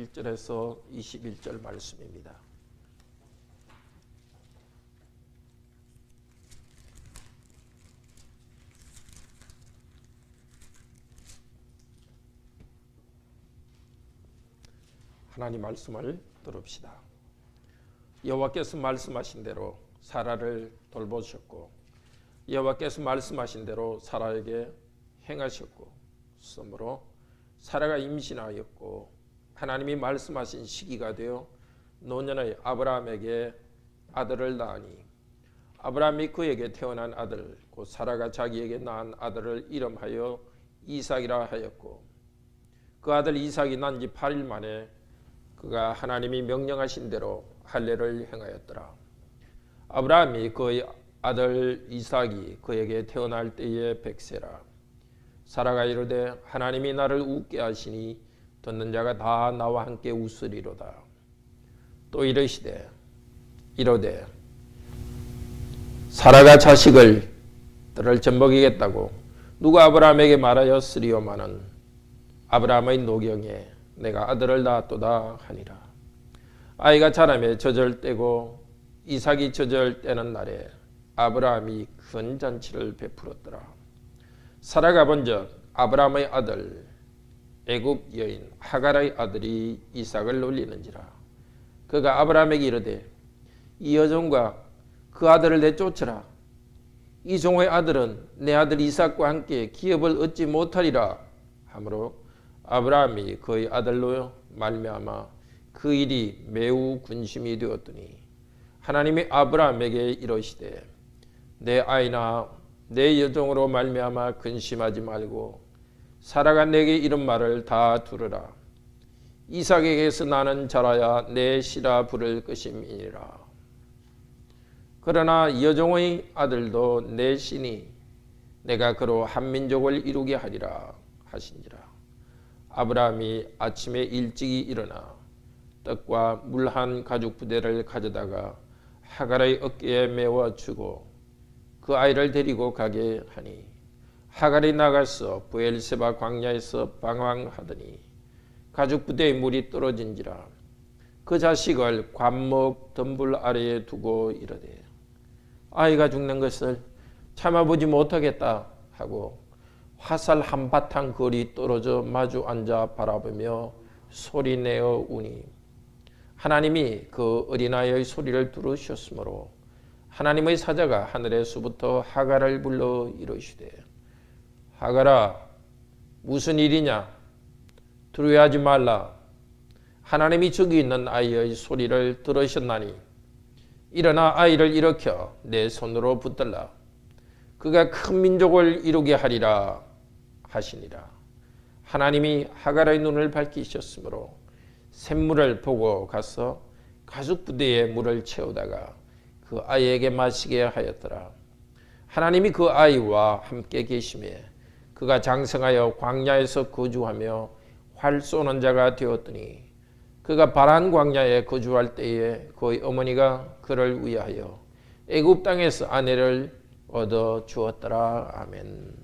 1절에서 21절 말씀입니다. 하나님 말씀을 들읍시다. 여호와께서 말씀하신 대로 사라를 돌보셨고 여호와께서 말씀하신 대로 사라에게 행하셨고 그러므로 사라가 임신하였고 하나님이 말씀하신 시기가 되어 노년의 아브라함에게 아들을 낳으니 아브라함이 그에게 태어난 아들 곧 사라가 자기에게 낳은 아들을 이름하여 이삭이라 하였고 그 아들 이삭이 난 지 8일 만에 그가 하나님이 명령하신 대로 할례를 행하였더라. 아브라함이 그의 아들 이삭이 그에게 태어날 때에 100세라. 사라가 이르되 하나님이 나를 웃게 하시니 듣는 자가 다 나와 함께 웃으리로다. 또 이르시되 이르되 사라가 자식을 들을 젖먹이겠다고 누가 아브라함에게 말하였으리요마는 아브라함의 노경에 내가 아들을 낳았도다 하니라. 아이가 자라매 젖을 떼고 이삭이 젖을 떼는 날에 아브라함이 큰 잔치를 베풀었더라. 사라가 본즉 아브라함의 아들 애굽 여인 하갈의 아들이 이삭을 놀리는지라. 그가 아브라함에게 이르되 이 여종과 그 아들을 내쫓으라. 이 종의 아들은 내 아들 이삭과 함께 기업을 얻지 못하리라 하므로 아브라함이 그의 아들로 말미암아 그 일이 매우 근심이 되었더니 하나님이 아브라함에게 이르시되 내 아이나 내 여종으로 말미암아 근심하지 말고 사라가 내게 이런 말을 다 들으라. 이삭에게서 나는 자라야 내 씨라 부를 것임이니라. 그러나 여종의 아들도 내 씨니 내가 그로 한 민족을 이루게 하리라 하신지라. 아브라함이 아침에 일찍이 일어나 떡과 물 한 가죽 부대를 가져다가 하갈의 어깨에 메워 주고 그 아이를 데리고 가게 하니 하갈이 나가서 브엘세바 광야에서 방황하더니 가죽 부대의 물이 떨어진지라. 그 자식을 관목 덤불 아래에 두고 이르되 아이가 죽는 것을 참아보지 못하겠다 하고 화살 한바탕 거리 떨어져 마주 앉아 바라보며 소리내어 우니 하나님이 그 어린아이의 소리를 들으셨으므로 하나님의 사자가 하늘에서부터 하갈을 불러 이르시되 하갈아 무슨 일이냐 두려워하지 말라. 하나님이 저기 있는 아이의 소리를 들으셨나니 일어나 아이를 일으켜 내 손으로 붙들라. 그가 큰 민족을 이루게 하리라 하시니라. 하나님이 하갈의 눈을 밝히셨으므로 샘물을 보고 가서 가죽 부대에 물을 채우다가 그 아이에게 마시게 하였더라. 하나님이 그 아이와 함께 계심에 그가 장성하여 광야에서 거주하며 활 쏘는 자가 되었더니 그가 바란 광야에 거주할 때에 그의 어머니가 그를 위하여 애굽 땅에서 아내를 얻어 주었더라. 아멘.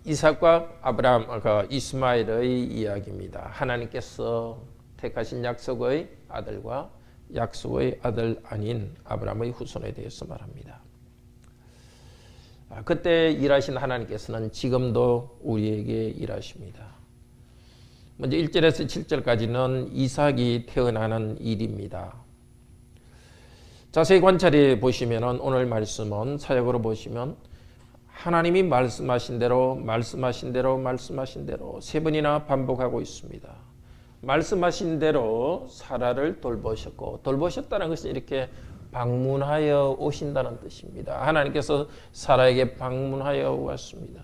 이삭과 아브라함, 이스마엘의 이야기입니다. 하나님께서 택하신 약속의 아들과 약속의 아들 아닌 아브라함의 후손에 대해서 말합니다. 그때 일하신 하나님께서는 지금도 우리에게 일하십니다. 먼저 1절에서 7절까지는 이삭이 태어나는 일입니다. 자세히 관찰해 보시면 오늘 말씀은 사역으로 보시면 하나님이 말씀하신 대로 세 번이나 반복하고 있습니다. 말씀하신 대로 사라를 돌보셨고 돌보셨다는 것은 이렇게 방문하여 오신다는 뜻입니다. 하나님께서 사라에게 방문하여 왔습니다.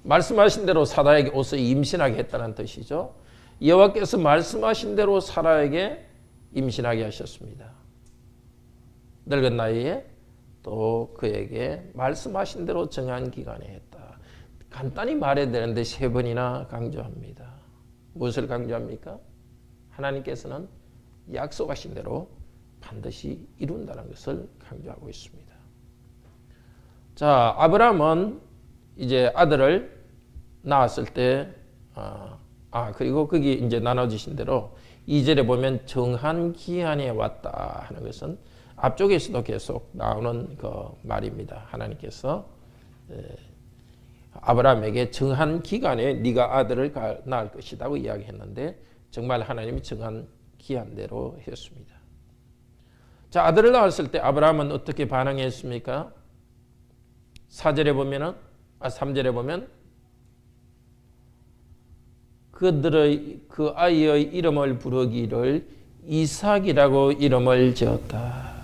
말씀하신 대로 사라에게 오서 임신하게 했다는 뜻이죠. 여호와께서 말씀하신 대로 사라에게 임신하게 하셨습니다. 늙은 나이에 또 그에게 말씀하신 대로 정한 기간에 했다. 간단히 말해야 되는데 세 번이나 강조합니다. 무엇을 강조합니까? 하나님께서는 약속하신 대로 반드시 이룬다는 것을 강조하고 있습니다. 자, 아브라함은 이제 아들을 낳았을 때 그리고 거기 이제 나눠주신 대로 2절에 보면 정한 기한에 왔다 하는 것은 앞쪽에서도 계속 나오는 그 말입니다. 하나님께서 아브라함에게 정한 기간에 네가 아들을 낳을 것이라고 이야기했는데 정말 하나님이 정한 기한대로 했습니다. 자, 아들을 낳았을 때 아브라함은 어떻게 반응했습니까? 3절에 보면 그 아이의 이름을 부르기를 이삭이라고 이름을 지었다.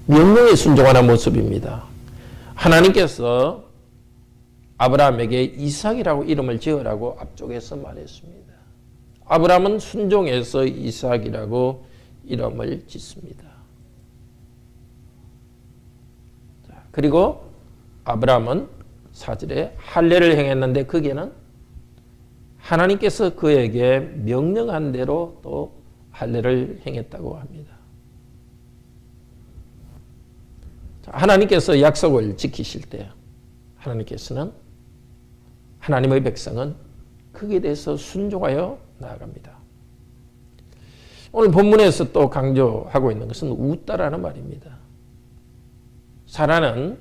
명령에 순종하는 모습입니다. 하나님께서 아브라함에게 이삭이라고 이름을 지으라고 앞쪽에서 말했습니다. 아브라함은 순종해서 이삭이라고 이름을 짓습니다. 그리고 아브라함은 4절에 할례를 행했는데 거기에는 하나님께서 그에게 명령한 대로 또 할례를 행했다고 합니다. 하나님께서 약속을 지키실 때 하나님께서는 하나님의 백성은 거기에 대해서 순종하여 나아갑니다. 오늘 본문에서 또 강조하고 있는 것은 웃다라는 말입니다. 사라는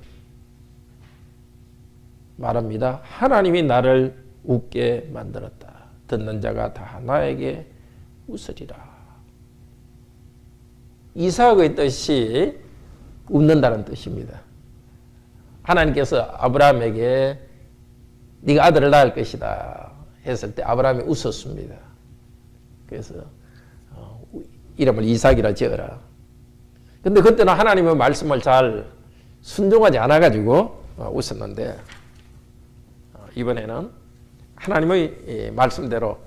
말합니다. 하나님이 나를 웃게 만들었다. 듣는 자가 다 나에게 웃으리라. 이삭의 뜻이 웃는다는 뜻입니다. 하나님께서 아브라함에게 네가 아들을 낳을 것이다 했을 때 아브라함이 웃었습니다. 그래서 이름을 이삭이라 지어라. 근데 그때는 하나님의 말씀을 잘 순종하지 않아가지고 웃었는데 이번에는 하나님의 말씀대로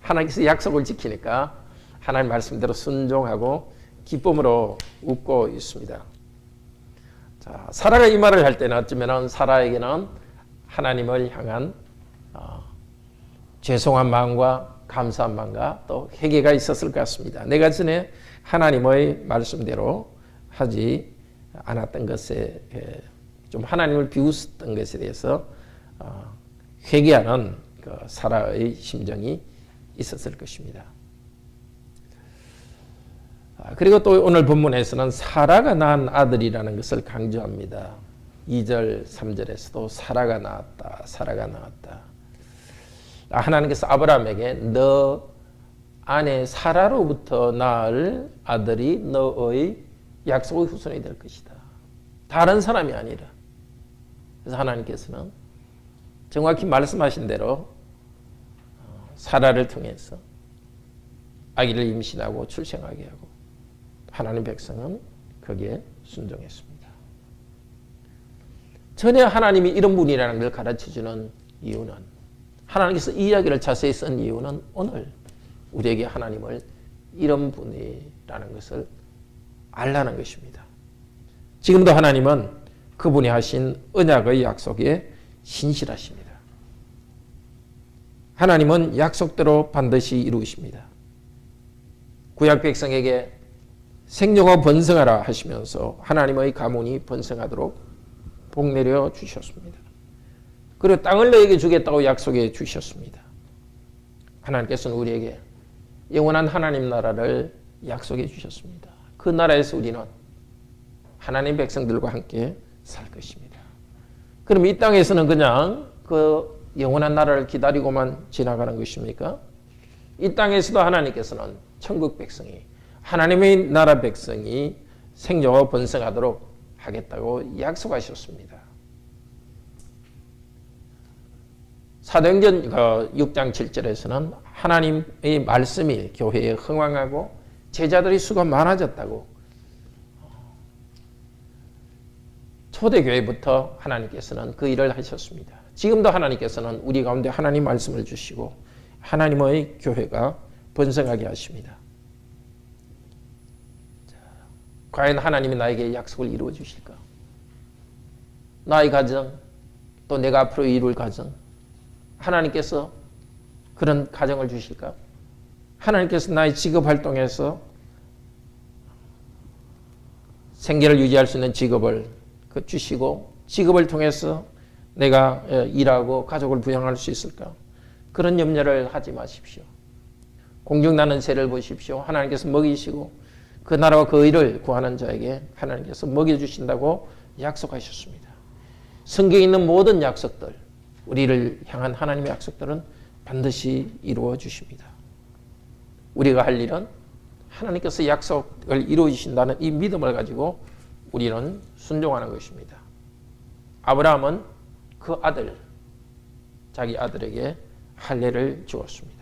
하나님께서 약속을 지키니까 하나님 말씀대로 순종하고 기쁨으로 웃고 있습니다. 자, 사라가 이 말을 할 때는 어쩌면 사라에게는 하나님을 향한 죄송한 마음과 감사한 마음과 또 회개가 있었을 것 같습니다. 내가 전에 하나님의 말씀대로 하지 않았던 것에 좀 하나님을 비웃었던 것에 대해서 회개하는 그 사라의 심정이 있었을 것입니다. 그리고 또 오늘 본문에서는 사라가 낳은 아들이라는 것을 강조합니다. 2절, 3절에서도 사라가 낳았다, 사라가 낳았다. 하나님께서 아브라함에게 너 아내 사라로부터 낳을 아들이 너의 약속의 후손이 될 것이다. 다른 사람이 아니라. 그래서 하나님께서는 정확히 말씀하신 대로 사라를 통해서 아기를 임신하고 출생하게 하고 하나님 백성은 거기에 순종했습니다. 전에 하나님이 이런 분이라는 걸 가르쳐주는 이유는 하나님께서 이 이야기를 자세히 쓴 이유는 오늘 우리에게 하나님을 이런 분이라는 것을 알라는 것입니다. 지금도 하나님은 그분이 하신 언약의 약속에 신실하십니다. 하나님은 약속대로 반드시 이루십니다. 구약 백성에게 생육하고 번성하라 하시면서 하나님의 가문이 번성하도록 복 내려 주셨습니다. 그리고 땅을 너에게 주겠다고 약속해 주셨습니다. 하나님께서는 우리에게 영원한 하나님 나라를 약속해 주셨습니다. 그 나라에서 우리는 하나님 백성들과 함께 살 것입니다. 그럼 이 땅에서는 그냥 그 영원한 나라를 기다리고만 지나가는 것입니까? 이 땅에서도 하나님께서는 천국 백성이 하나님의 나라 백성이 생존하고 번성하도록 하겠다고 약속하셨습니다. 사도행전 6장 7절에서는 하나님의 말씀이 교회에 흥왕하고 제자들의 수가 많아졌다고 초대교회부터 하나님께서는 그 일을 하셨습니다. 지금도 하나님께서는 우리 가운데 하나님 말씀을 주시고 하나님의 교회가 번성하게 하십니다. 과연 하나님이 나에게 약속을 이루어 주실까? 나의 가정, 또 내가 앞으로 이룰 가정, 하나님께서 그런 가정을 주실까? 하나님께서 나의 직업 활동에서 생계를 유지할 수 있는 직업을 주시고 직업을 통해서 내가 일하고 가족을 부양할 수 있을까? 그런 염려를 하지 마십시오. 공중나는 새를 보십시오. 하나님께서 먹이시고 그 나라와 그 의를 구하는 자에게 하나님께서 먹여주신다고 약속하셨습니다. 성경에 있는 모든 약속들, 우리를 향한 하나님의 약속들은 반드시 이루어 주십니다. 우리가 할 일은 하나님께서 약속을 이루어 주신다는 이 믿음을 가지고 우리는 순종하는 것입니다. 아브라함은 그 아들, 자기 아들에게 할례를 주었습니다.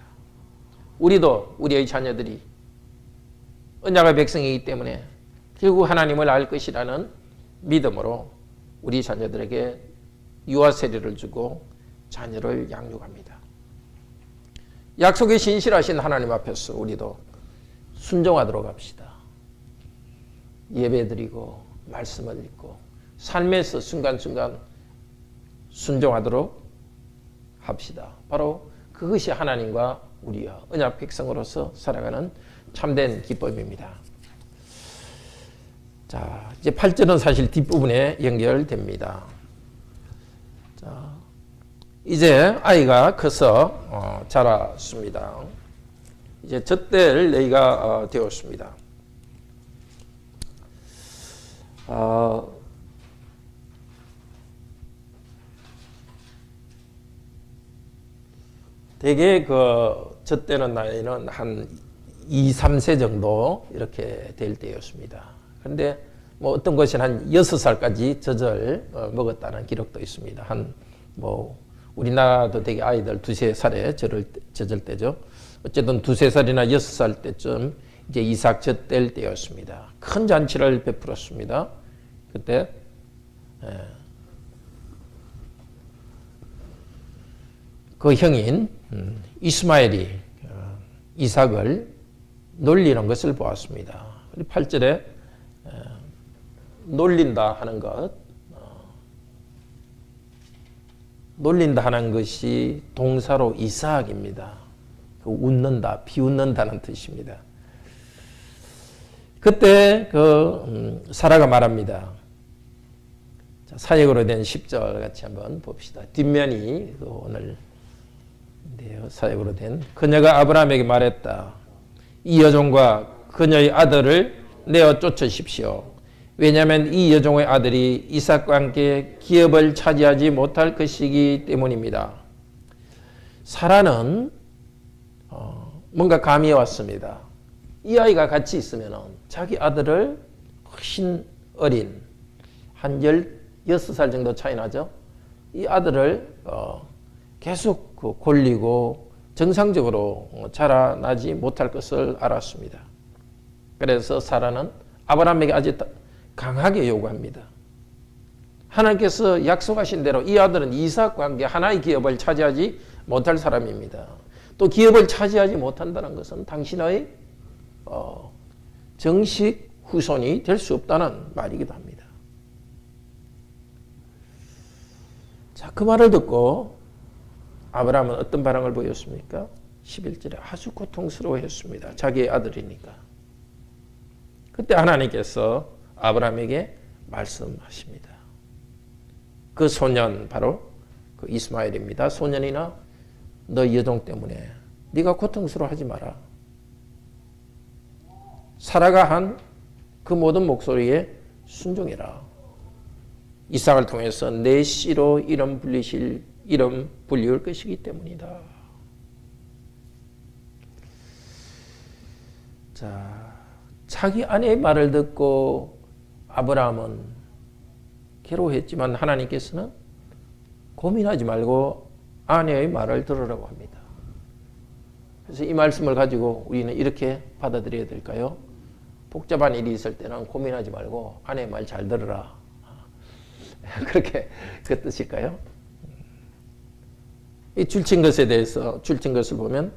우리도 우리의 자녀들이 언약의 백성이기 때문에 결국 하나님을 알 것이라는 믿음으로 우리 자녀들에게 유아 세례를 주고 자녀를 양육합니다. 약속에 신실하신 하나님 앞에서 우리도 순종하도록 합시다. 예배드리고 말씀을 읽고 삶에서 순간순간 순종하도록 합시다. 바로 그것이 하나님과 우리와 언약 백성으로서 살아가는 참된 기법입니다. 자, 이제 8절은 사실 뒷부분에 연결됩니다. 자, 이제 아이가 커서 자랐습니다. 이제 젖될 나이가 되었습니다. 대개 그 젖되는 나이는 한 2, 3세 정도 이렇게 될 때였습니다. 그런데 뭐 어떤 것은 한 6살까지 젖을 먹었다는 기록도 있습니다. 한 뭐 우리나라도 되게 아이들 2, 3살에 젖을 때죠. 어쨌든 2, 3살이나 6살 때쯤 이제 이삭 젖될 때였습니다. 큰 잔치를 베풀었습니다. 그때 그 형인 이스마엘이 이삭을 놀리는 것을 보았습니다. 8절에 놀린다 하는 것, 놀린다 하는 것이 동사로 이삭입니다. 웃는다, 비웃는다는 뜻입니다. 그때 사라가 말합니다. 자, 사역으로 된 10절 같이 한번 봅시다. 뒷면이 오늘 사역으로 된 그녀가 아브라함에게 말했다. 이 여종과 그녀의 아들을 내어 쫓으십시오. 왜냐하면 이 여종의 아들이 이삭과 함께 기업을 차지하지 못할 것이기 때문입니다. 사라는 뭔가 감이 왔습니다. 이 아이가 같이 있으면 자기 아들을 훨씬 어린 한 16살 정도 차이 나죠. 이 아들을 계속 골리고 정상적으로 자라나지 못할 것을 알았습니다. 그래서 사라는 아브라함에게 아주 강하게 요구합니다. 하나님께서 약속하신 대로 이 아들은 이삭과 함께 하나의 기업을 차지하지 못할 사람입니다. 또 기업을 차지하지 못한다는 것은 당신의 정식 후손이 될 수 없다는 말이기도 합니다. 자, 그 말을 듣고 아브라함은 어떤 반응을 보였습니까? 11절에 아주 고통스러워했습니다. 자기의 아들이니까. 그때 하나님께서 아브라함에게 말씀하십니다. 그 소년 바로 그 이스마엘입니다. 소년이나 너 여종 때문에 네가 고통스러워하지 마라. 사라가 한 그 모든 목소리에 순종해라. 이삭을 통해서 내 씨로 이름 불리울 것이기 때문이다. 자, 자기 아내의 말을 듣고 아브라함은 괴로워했지만 하나님께서는 고민하지 말고 아내의 말을 들으라고 합니다. 그래서 이 말씀을 가지고 우리는 이렇게 받아들여야 될까요? 복잡한 일이 있을 때는 고민하지 말고 아내의 말 잘 들으라. 그렇게 그 뜻일까요? 이 줄친 것에 대해서 줄친 것을 보면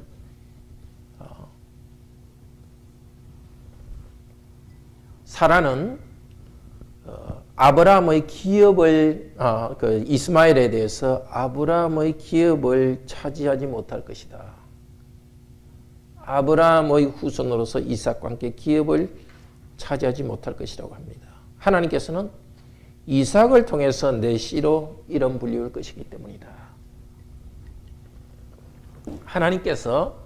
사라는 아브라함의 기업을 그 이스마엘에 대해서 아브라함의 기업을 차지하지 못할 것이다. 아브라함의 후손으로서 이삭과 함께 기업을 차지하지 못할 것이라고 합니다. 하나님께서는 이삭을 통해서 내 씨로 이름 불리울 것이기 때문이다. 하나님께서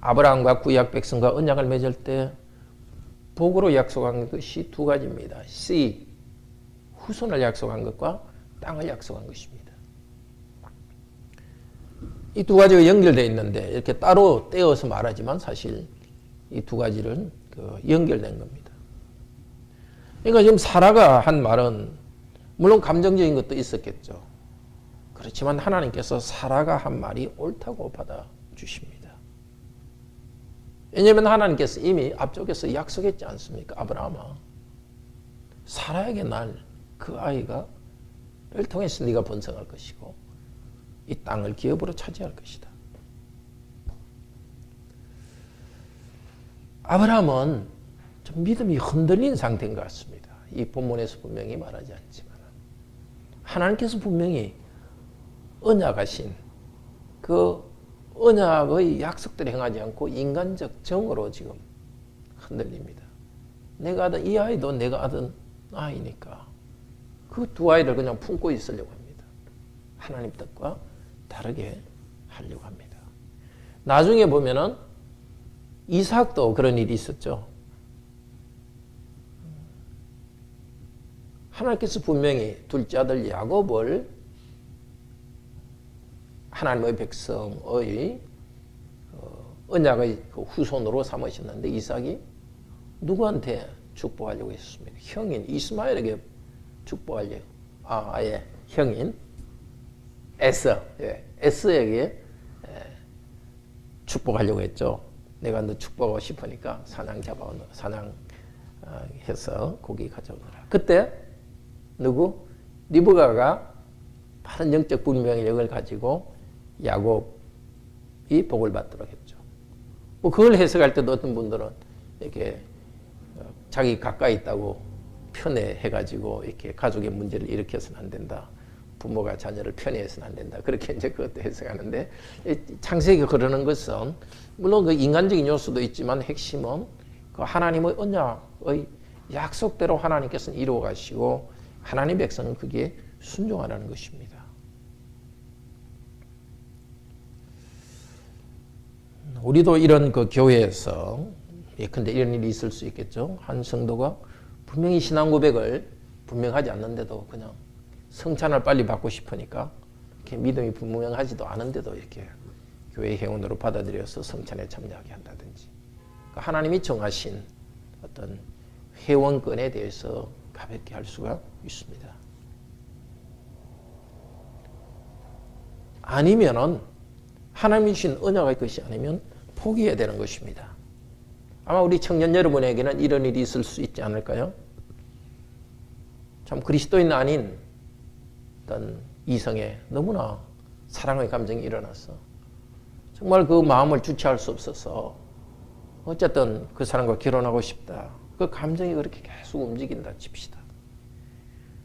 아브라함과 구약 백성과 언약을 맺을 때 복으로 약속한 것이 두 가지입니다. 씨, 후손을 약속한 것과 땅을 약속한 것입니다. 이 두 가지가 연결되어 있는데 이렇게 따로 떼어서 말하지만 사실 이 두 가지는 연결된 겁니다. 그러니까 지금 사라가 한 말은 물론 감정적인 것도 있었겠죠. 그렇지만 하나님께서 사라가 한 말이 옳다고 받아주십니다. 왜냐하면 하나님께서 이미 앞쪽에서 약속했지 않습니까? 아브라함아, 사라에게 날 그 아이가 를 통해서 네가 번성할 것이고 이 땅을 기업으로 차지할 것이다. 아브라함은 좀 믿음이 흔들린 상태인 것 같습니다. 이 본문에서 분명히 말하지 않지만 하나님께서 분명히 언약하신 그 언약의 약속대로 행하지 않고 인간적 정으로 지금 흔들립니다. 내가 아던 이 아이도 내가 아던 아이니까 그 두 아이를 그냥 품고 있으려고 합니다. 하나님 뜻과 다르게 하려고 합니다. 나중에 보면은 이삭도 그런 일이 있었죠. 하나님께서 분명히 둘째 아들 야곱을 하나님의 백성의 언약의 후손으로 삼으셨는데 이삭이 누구한테 축복하려고 했습니까? 형인 이스마엘에게 축복하려고. 아예 형인 에스에게 축복하려고 했죠. 내가 너 축복하고 싶으니까 사냥해서 고기 가져오너라. 그때 누구? 리브가가 바른 영적 분명력을 가지고 야곱이 복을 받도록 했죠. 뭐 그걸 해석할 때도 어떤 분들은 이렇게 자기 가까이 있다고 편애해가지고 이렇게 가족의 문제를 일으켜서는 안 된다. 부모가 자녀를 편애해서는 안 된다. 그렇게 이제 그것도 해석하는데 창세기가 그러는 것은 물론 그 인간적인 요소도 있지만 핵심은 그 하나님의 언약의 약속대로 하나님께서는 이루어 가시고 하나님 백성은 그게 순종하라는 것입니다. 우리도 이런 그 교회에서 예컨대 이런 일이 있을 수 있겠죠. 한 성도가 분명히 신앙 고백을 분명하지 않는데도 그냥 성찬을 빨리 받고 싶으니까 이렇게 믿음이 분명하지도 않은데도 이렇게 교회 회원으로 받아들여서 성찬에 참여하게 한다든지 하나님이 정하신 어떤 회원권에 대해서 가볍게 할 수가 있습니다. 아니면은 하나님이 주신 언약의 것이 아니면 포기해야 되는 것입니다. 아마 우리 청년 여러분에게는 이런 일이 있을 수 있지 않을까요? 참 그리스도인 아닌 어떤 이성에 너무나 사랑의 감정이 일어나서 정말 그 마음을 주체할 수 없어서 어쨌든 그 사람과 결혼하고 싶다. 그 감정이 그렇게 계속 움직인다 칩시다.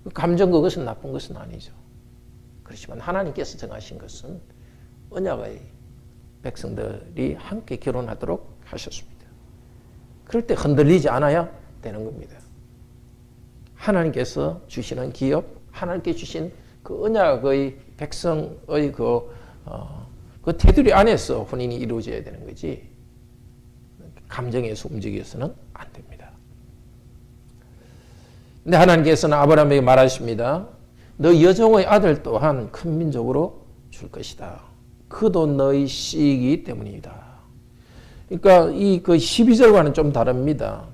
그 감정 그것은 나쁜 것은 아니죠. 그렇지만 하나님께서 정하신 것은 언약의 백성들이 함께 결혼하도록 하셨습니다. 그럴 때 흔들리지 않아야 되는 겁니다. 하나님께서 주시는 기업, 하나님께 주신 그 언약의 백성의 그 테두리 안에서 혼인이 이루어져야 되는 거지 감정에서 움직여서는 안 됩니다. 근데 하나님께서는 아브라함에게 말하십니다. 너 여종의 아들 또한 큰 민족으로 줄 것이다. 그도 너의 씨이기 때문이다. 그러니까 이 그 12절과는 좀 다릅니다.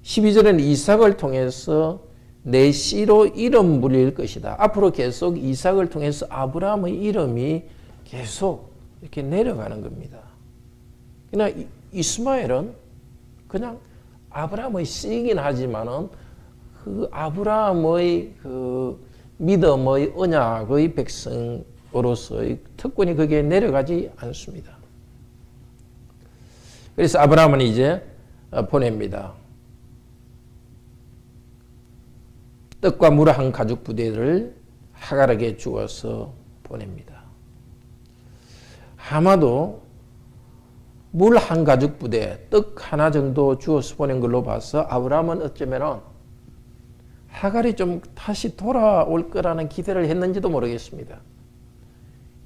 12절에는 이삭을 통해서 내 씨로 이름 불릴 것이다. 앞으로 계속 이삭을 통해서 아브라함의 이름이 계속 이렇게 내려가는 겁니다. 그러나 이스마엘은 그냥 아브라함의 씨이긴 하지만은 그 아브라함의 그 믿음의 언약의 백성으로서의 특권이 거기에 내려가지 않습니다. 그래서 아브라함은 이제 보냅니다. 떡과 물 한 가죽 부대를 하갈에게 주어서 보냅니다. 아마도 물 한 가죽 부대, 떡 하나 정도 주어서 보낸 걸로 봐서 아브라함은 어쩌면은 하갈이 좀 다시 돌아올 거라는 기대를 했는지도 모르겠습니다.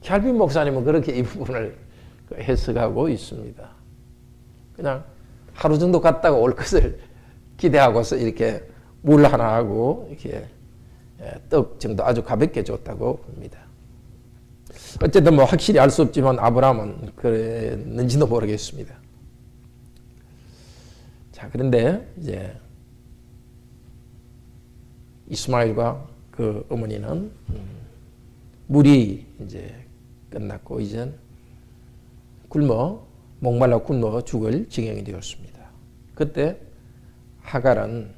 캘빈 목사님은 그렇게 이 부분을 해석하고 있습니다. 그냥 하루 정도 갔다가 올 것을 기대하고서 이렇게 물 하나 하고 이렇게 떡 정도 아주 가볍게 줬다고 봅니다. 어쨌든 뭐 확실히 알 수 없지만 아브라함은 그랬는지도 모르겠습니다. 자, 그런데 이제 이스마엘과 그 어머니는 물이 이제 끝났고 이젠 목말라 굶어 죽을 지경이 되었습니다. 그때 하갈은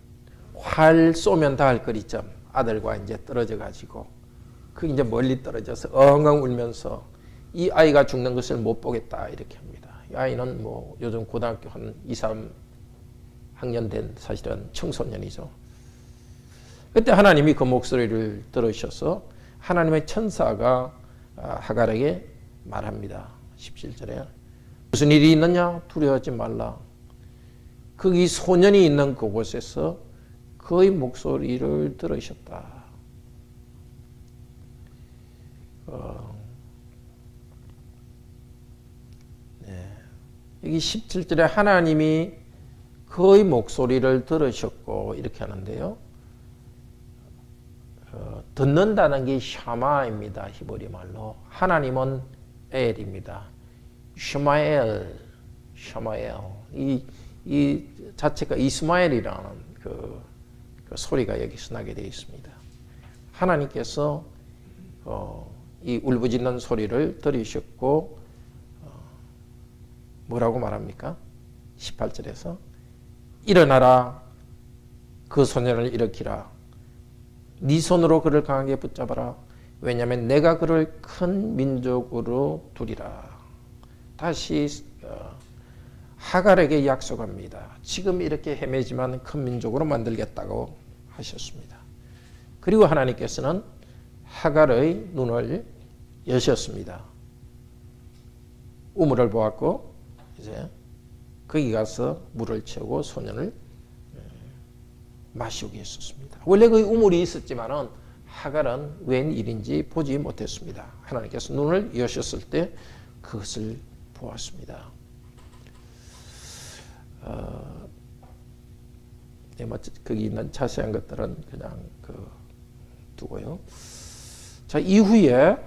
활 쏘면 닿을 거리점 아들과 이제 떨어져 가지고 그 이제 멀리 떨어져서 엉엉 울면서 이 아이가 죽는 것을 못 보겠다 이렇게 합니다. 이 아이는 뭐 요즘 고등학교 한 2, 3학년 된 사실은 청소년이죠. 그때 하나님이 그 목소리를 들으셔서 하나님의 천사가 하갈에게 말합니다. 17절에 무슨 일이 있느냐 두려워하지 말라. 거기 소년이 있는 그곳에서 그의 목소리를 들으셨다. 여기 17절에 하나님이 그의 목소리를 들으셨고 이렇게 하는데요. 듣는다는 게 샤마입니다. 히브리 말로. 하나님은 엘입니다. 샤마엘. 이 자체가 이스마엘이라는 그 소리가 여기서 나게 되어 있습니다. 하나님께서 이 울부짖는 소리를 들으셨고 뭐라고 말합니까? 18절에서 일어나라 그 소년을 일으키라 네 손으로 그를 강하게 붙잡아라 왜냐하면 내가 그를 큰 민족으로 두리라. 다시 하갈에게 약속합니다. 지금 이렇게 헤매지만 큰 민족으로 만들겠다고 하셨습니다. 그리고 하나님께서는 하갈의 눈을 여셨습니다. 우물을 보았고 이제 거기 가서 물을 채우고 소년을 마시게 했었습니다. 원래 그 우물이 있었지만은 하갈은 웬일인지 보지 못했습니다. 하나님께서 눈을 여셨을 때 그것을 보았습니다. 거기 있는 자세한 것들은 그냥 두고요. 자, 이후에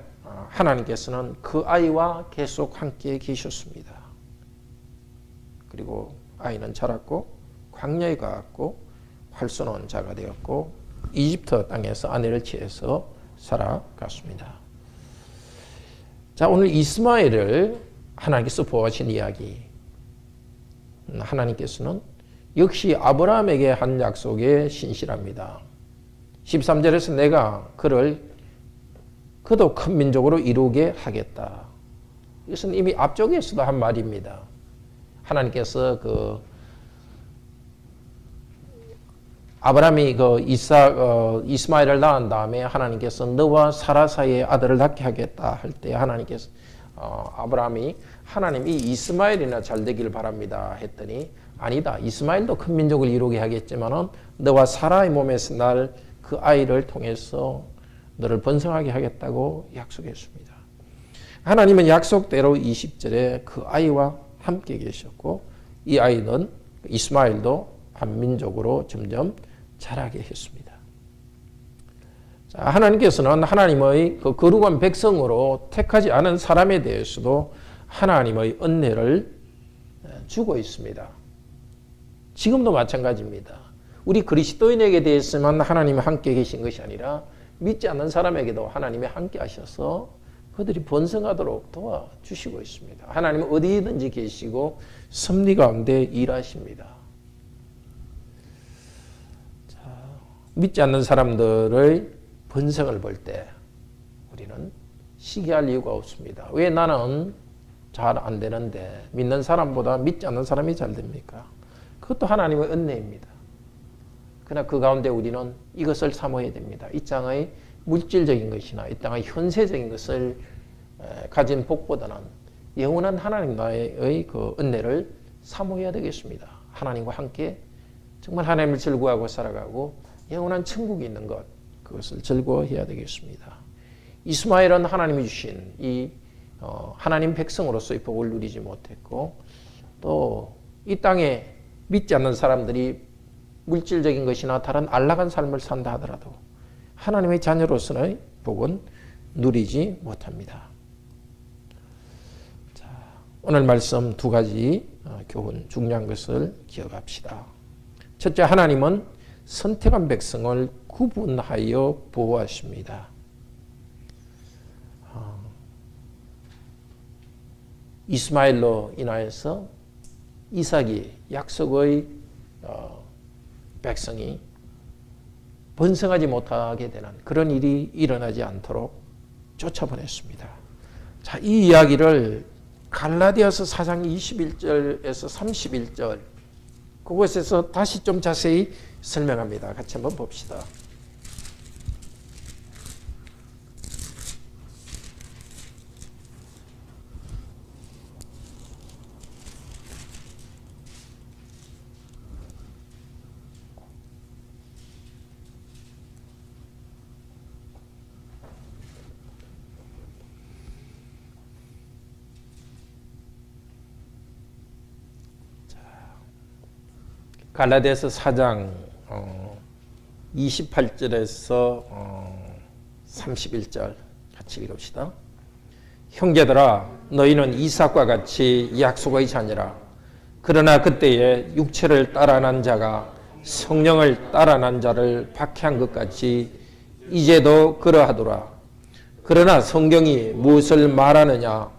하나님께서는 그 아이와 계속 함께 계셨습니다. 그리고 아이는 자랐고 광야에 가고 활쏘는 자가 되었고 이집트 땅에서 아내를 취해서 살아갔습니다. 자, 오늘 이스마엘을 하나님께서 보호하신 이야기. 하나님께서는 역시 아브라함에게 한 약속에 신실합니다. 13절에서 내가 그도 큰 민족으로 이루게 하겠다. 이것은 이미 앞쪽에서도 한 말입니다. 하나님께서 아브라함이 이스마엘을 낳은 다음에 하나님께서 너와 사라 사이에 아들을 낳게 하겠다 할 때 하나님께서 아브라함이 하나님이 이스마엘이나 잘 되길 바랍니다 했더니 아니다. 이스마엘도 큰 민족을 이루게 하겠지만은 너와 사라의 몸에서 날 그 아이를 통해서 너를 번성하게 하겠다고 약속했습니다. 하나님은 약속대로 20절에 그 아이와 함께 계셨고 이 아이는 이스마엘도 한 민족으로 점점 자라게 했습니다. 자, 하나님께서는 하나님의 그 거룩한 백성으로 택하지 않은 사람에 대해서도 하나님의 은혜를 주고 있습니다. 지금도 마찬가지입니다. 우리 그리스도인에게 대해서만 하나님이 함께 계신 것이 아니라 믿지 않는 사람에게도 하나님이 함께 하셔서 그들이 번성하도록 도와주시고 있습니다. 하나님은 어디든지 계시고 섭리 가운데 일하십니다. 자, 믿지 않는 사람들의 번성을 볼 때 우리는 시기할 이유가 없습니다. 왜 나는 잘 안 되는데 믿는 사람보다 믿지 않는 사람이 잘 됩니까? 그것도 하나님의 은혜입니다. 그러나 그 가운데 우리는 이것을 사모해야 됩니다. 이 땅의 물질적인 것이나 이 땅의 현세적인 것을 가진 복보다는 영원한 하나님 나라의 그 은혜를 사모해야 되겠습니다. 하나님과 함께 정말 하나님을 즐거워하고 살아가고 영원한 천국이 있는 것, 그것을 즐거워해야 되겠습니다. 이스마엘은 하나님이 주신 이 하나님 백성으로서의 복을 누리지 못했고, 또 이 땅에 믿지 않는 사람들이 물질적인 것이나 다른 안락한 삶을 산다 하더라도 하나님의 자녀로서의 복은 누리지 못합니다. 자, 오늘 말씀 두 가지 교훈, 중요한 것을 기억합시다. 첫째, 하나님은 선택한 백성을 구분하여 보호하십니다. 이스마엘로 인하여서 이삭이 약속의 백성이 번성하지 못하게 되는 그런 일이 일어나지 않도록 쫓아보냈습니다. 자, 이 이야기를 갈라디아서 4장 21절에서 31절 그곳에서 다시 좀 자세히 설명합니다. 같이 한번 봅시다. 갈라디아서 4장 28절에서 31절 같이 읽읍시다. 형제들아, 너희는 이삭과 같이 약속의 자녀라. 그러나 그때에 육체를 따라 난 자가 성령을 따라 난 자를 박해한 것 같이 이제도 그러하더라. 그러나 성경이 무엇을 말하느냐?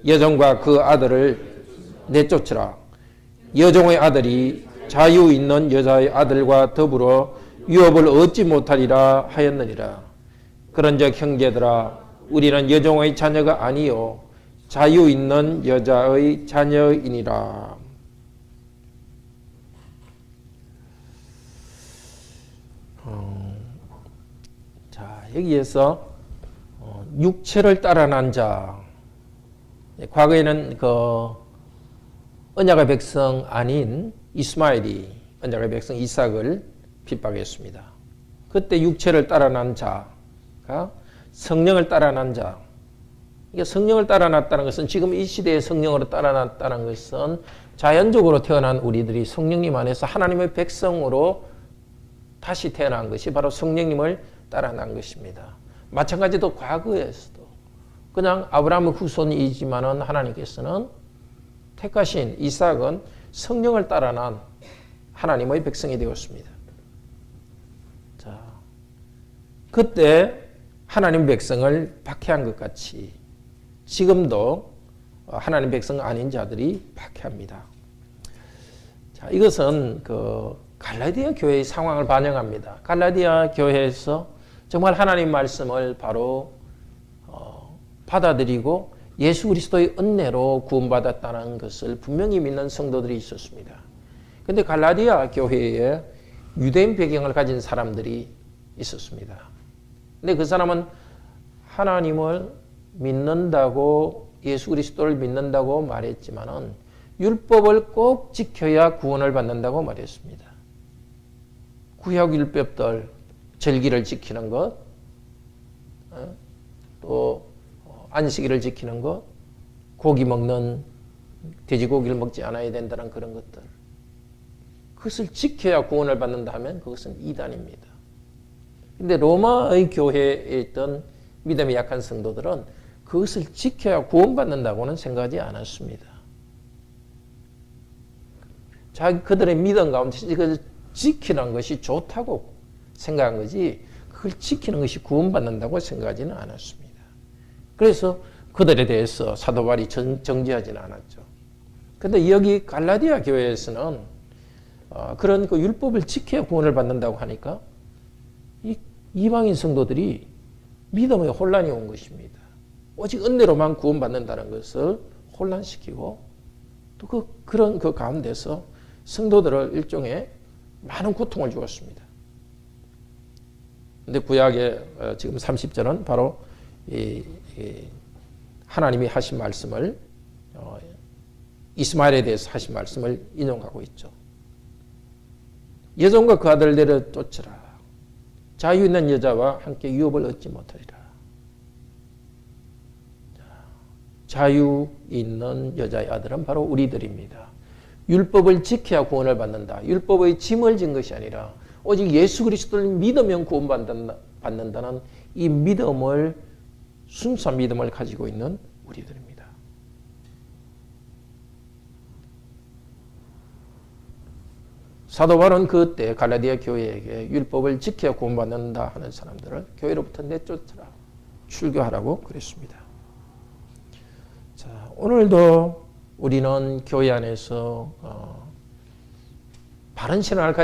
여종과 그 아들을 내쫓으라. 여종의 아들이 자유 있는 여자의 아들과 더불어 유업을 얻지 못하리라 하였느니라. 그런즉 형제들아, 우리는 여종의 자녀가 아니요 자유 있는 여자의 자녀이니라. 자, 여기에서 육체를 따라 난 자, 과거에는 그 언약의 백성 아닌 이스마엘이 언약의 백성 이삭을 핍박했습니다. 그때 육체를 따라 난 자가 성령을 따라 난 자. 이게 성령을 따라 났다는 것은 지금 이 시대에 성령으로 따라 났다는 것은 자연적으로 태어난 우리들이 성령님 안에서 하나님의 백성으로 다시 태어난 것이 바로 성령님을 따라 난 것입니다. 마찬가지로 과거에서도 그냥 아브라함의 후손이지만은 하나님께서는 택하신 이삭은 성령을 따라 난 하나님의 백성이 되었습니다. 자, 그때 하나님 백성을 박해한 것 같이 지금도 하나님 백성 아닌 자들이 박해합니다. 자, 이것은 그 갈라디아 교회의 상황을 반영합니다. 갈라디아 교회에서 정말 하나님 말씀을 바로 받아들이고 예수 그리스도의 은혜로 구원받았다는 것을 분명히 믿는 성도들이 있었습니다. 그런데 갈라디아 교회에 유대인 배경을 가진 사람들이 있었습니다. 근데 그 사람은 하나님을 믿는다고, 예수 그리스도를 믿는다고 말했지만은 율법을 꼭 지켜야 구원을 받는다고 말했습니다. 구약 율법들, 절기를 지키는 것, 또 안식일을 지키는 것, 고기 먹는, 돼지고기를 먹지 않아야 된다는 그런 것들. 그것을 지켜야 구원을 받는다 하면 그것은 이단입니다. 근데 로마의 교회에 있던 믿음이 약한 성도들은 그것을 지켜야 구원받는다고는 생각하지 않았습니다. 그들의 믿음 가운데 이걸 지키는 것이 좋다고 생각한 거지, 그걸 지키는 것이 구원받는다고 생각하지는 않았습니다. 그래서 그들에 대해서 사도 바울이 정죄하지는 않았죠. 그런데 여기 갈라디아 교회에서는 그런 그 율법을 지켜야 구원을 받는다고 하니까 이 이방인 성도들이 믿음에 혼란이 온 것입니다. 오직 은혜로만 구원받는다는 것을 혼란시키고 또 그런 그 가운데서 성도들을 일종의 많은 고통을 주었습니다. 그런데 구약의 지금 30절은 바로 하나님이 하신 말씀을 이스마엘에 대해서 하신 말씀을 인용하고 있죠. 여종과 그 아들 내려 쫓으라. 자유 있는 여자와 함께 유업을 얻지 못하리라. 자유 있는 여자의 아들은 바로 우리들입니다. 율법을 지켜야 구원을 받는다. 율법의 짐을 진 것이 아니라 오직 예수 그리스도를 믿으면 구원받는다는 이 믿음을, 순수한 믿음을 가지고 있는 우리들입니다. 사도 바울은 그때 갈라디아 교회에게 율법을 지켜야 구원받는다 하는 사람들을 교회로부터 내쫓으라, 출교하라고 그랬습니다. 자, 오늘도 우리는 교회 안에서 바른 신앙을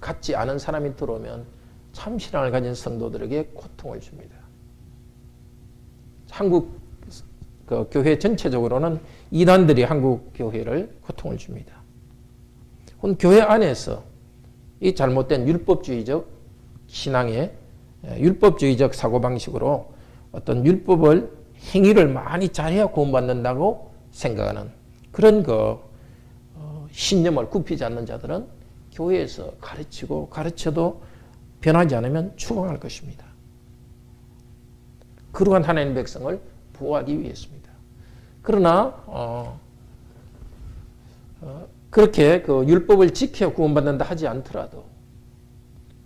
갖지 않은 사람이 들어오면 참 신앙을 가진 성도들에게 고통을 줍니다. 한국 교회 전체적으로는 이단들이 한국 교회를 고통을 줍니다. 교회 안에서 이 잘못된 율법주의적 신앙의 율법주의적 사고방식으로 어떤 율법을 행위를 많이 잘해야 구원받는다고 생각하는 그런 신념을 굽히지 않는 자들은 교회에서 가르치고 가르쳐도 변하지 않으면 추방할 것입니다. 그러한 하나님의 백성을 보호하기 위해서입니다. 그러나 그렇게 율법을 지켜 구원받는다 하지 않더라도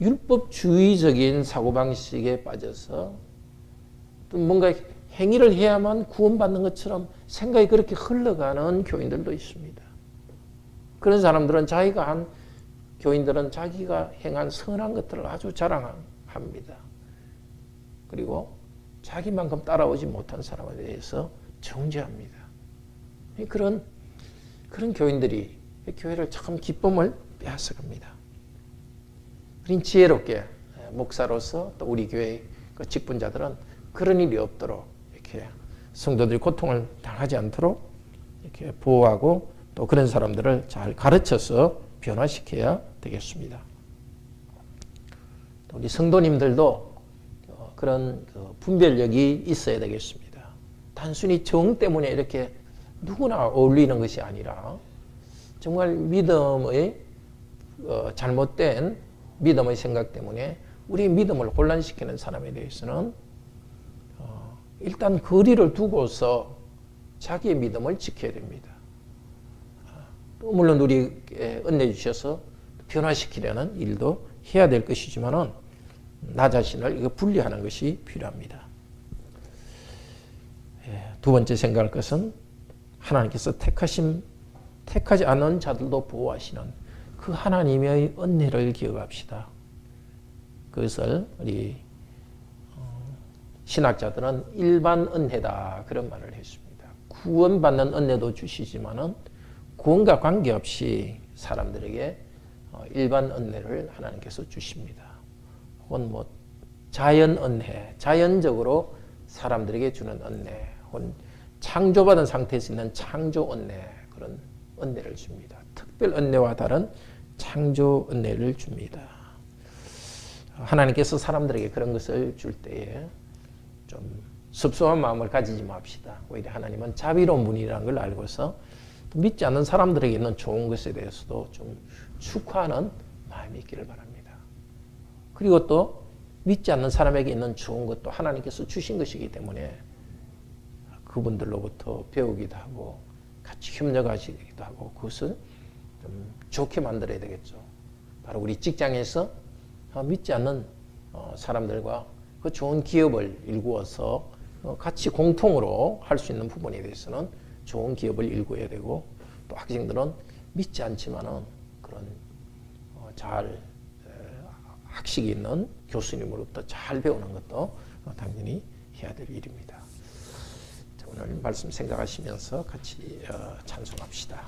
율법주의적인 사고방식에 빠져서 또 뭔가 행위를 해야만 구원받는 것처럼 생각이 그렇게 흘러가는 교인들도 있습니다. 그런 사람들은 교인들은 자기가 행한 선한 것들을 아주 자랑합니다. 그리고 자기만큼 따라오지 못한 사람에 대해서 정죄합니다. 그런 교인들이 교회를 참 기쁨을 빼앗아갑니다. 우린 지혜롭게 목사로서 또 우리 교회 직분자들은 그런 일이 없도록 이렇게 성도들이 고통을 당하지 않도록 이렇게 보호하고 또 그런 사람들을 잘 가르쳐서 변화시켜야 되겠습니다. 또 우리 성도님들도 그런 분별력이 있어야 되겠습니다. 단순히 정 때문에 이렇게 누구나 어울리는 것이 아니라 정말 믿음의 잘못된 믿음의 생각 때문에 우리 믿음을 혼란시키는 사람에 대해서는 일단 거리를 두고서 자기의 믿음을 지켜야 됩니다. 또 물론 우리에게 은혜 주셔서 변화시키려는 일도 해야 될 것이지만은 나 자신을 분리하는 것이 필요합니다. 두 번째 생각할 것은 하나님께서 택하지 않은 자들도 보호하시는 그 하나님의 은혜를 기억합시다. 그것을 우리 신학자들은 일반 은혜다 그런 말을 했습니다. 구원받는 은혜도 주시지만은 구원과 관계없이 사람들에게 일반 은혜를 하나님께서 주십니다. 혹은 자연 은혜, 자연적으로 사람들에게 주는 은혜, 혹은 창조받은 상태에서 있는 창조 은혜, 그런 은혜를 줍니다. 특별 은혜와 다른 창조 은혜를 줍니다. 하나님께서 사람들에게 그런 것을 줄 때에 좀 섭섭한 마음을 가지지 맙시다. 오히려 하나님은 자비로운 분이라는 걸 알고서 믿지 않는 사람들에게 있는 좋은 것에 대해서도 좀 축하하는 마음이 있기를 바랍니다. 그리고 또 믿지 않는 사람에게 있는 좋은 것도 하나님께서 주신 것이기 때문에 그분들로부터 배우기도 하고 같이 협력하시기도 하고 그것을 좀 좋게 만들어야 되겠죠. 바로 우리 직장에서 믿지 않는 사람들과 그 좋은 기업을 일구어서 같이 공통으로 할 수 있는 부분에 대해서는 좋은 기업을 일구어야 되고, 또 학생들은 믿지 않지만은 그런 잘 학식이 있는 교수님으로부터 잘 배우는 것도 당연히 해야 될 일입니다. 오늘 말씀 생각하시면서 같이 찬송합시다.